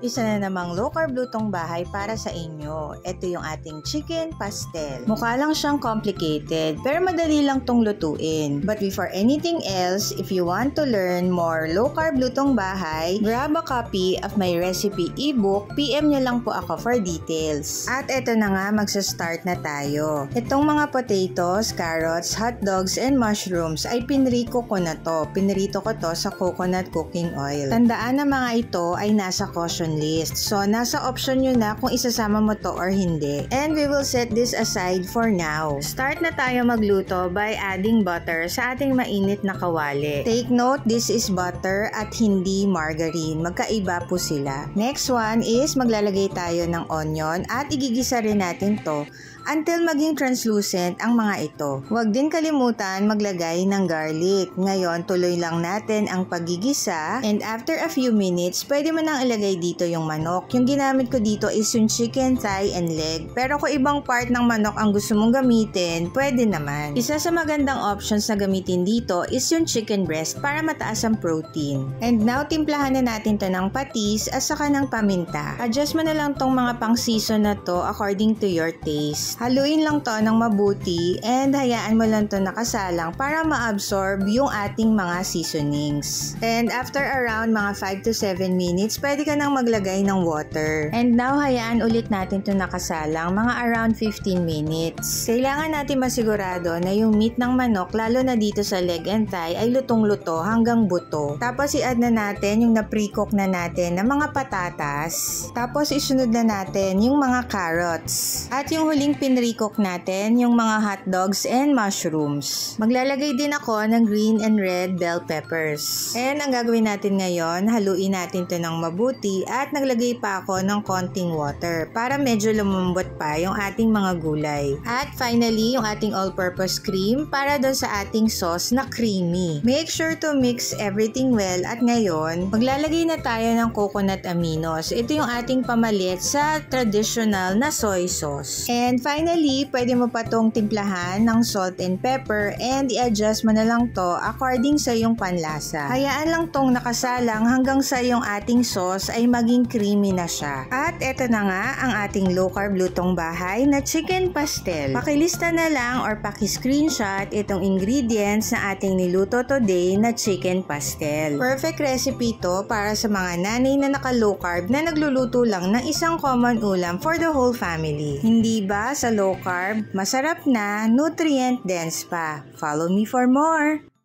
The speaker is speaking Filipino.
Isa na namang low carb lutong bahay para sa inyo. Ito yung ating chicken pastel. Mukha lang siyang complicated, pero madali lang tong lutuin. But before anything else, if you want to learn more low carb lutong bahay, grab a copy of my recipe ebook, PM nyo lang po ako for details. At ito na nga, magsa-start na tayo. Itong mga potatoes, carrots, hot dogs, and mushrooms ay pinrito ko na to. Pinrito ko to sa coconut cooking oil. Tandaan na mga ito ay nasa caution list. So, nasa option nyo na kung isasama mo to or hindi. And we will set this aside for now. Start na tayo magluto by adding butter sa ating mainit na kawali. Take note, this is butter at hindi margarine. Magkaiba po sila. Next one is maglalagay tayo ng onion at igigisa rin natin to until maging translucent ang mga ito. Huwag din kalimutan maglagay ng garlic. Ngayon, tuloy lang natin ang paggigisa and after a few minutes, pwede mo nang ilagay dito yung manok. Yung ginamit ko dito is yung chicken thigh and leg. Pero kung ibang part ng manok ang gusto mong gamitin, pwede naman. Isa sa magandang options na gamitin dito is yung chicken breast para mataas ang protein. And now, timplahan na natin to ng patis at saka ng paminta. Adjust mo na lang tong mga pang-season na to according to your taste. Haluin lang to ng mabuti and hayaan mo lang to nakasalang para ma-absorb yung ating mga seasonings. And after around mga 5 to 7 minutes, pwede ka nang maglagay ng water. And now, hayaan ulit natin to nakasalang mga around 15 minutes. Kailangan natin masigurado na yung meat ng manok, lalo na dito sa leg and thigh, ay lutong-luto hanggang buto. Tapos i-add na natin yung na-pre-cook na natin na mga patatas. Tapos isunod na natin yung mga carrots. At yung huling pinre-cook natin yung mga hot dogs and mushrooms. Maglalagay din ako ng green and red bell peppers. And ang gagawin natin ngayon, haluin natin to ng mabuti at naglagay pa ako ng konting water para medyo lumambot pa yung ating mga gulay. At finally, yung ating all-purpose cream para doon sa ating sauce na creamy. Make sure to mix everything well at ngayon, maglalagay na tayo ng coconut aminos. Ito yung ating pamalit sa traditional na soy sauce. And finally, pwede mo pa tong timplahan ng salt and pepper and i-adjust mo na lang to according sa iyong panlasa. Hayaan lang tong nakasalang hanggang sa yung ating sauce ay maging creamy na siya. At eto na nga ang ating low carb lutong bahay na chicken pastel. Pakilista na lang or paki-screenshot itong ingredients na ating niluto today na chicken pastel. Perfect recipe to para sa mga nanay na naka-low carb na nagluluto lang ng isang common ulam for the whole family. Hindi ba sa low carb, masarap na, nutrient dense pa. Follow me for more!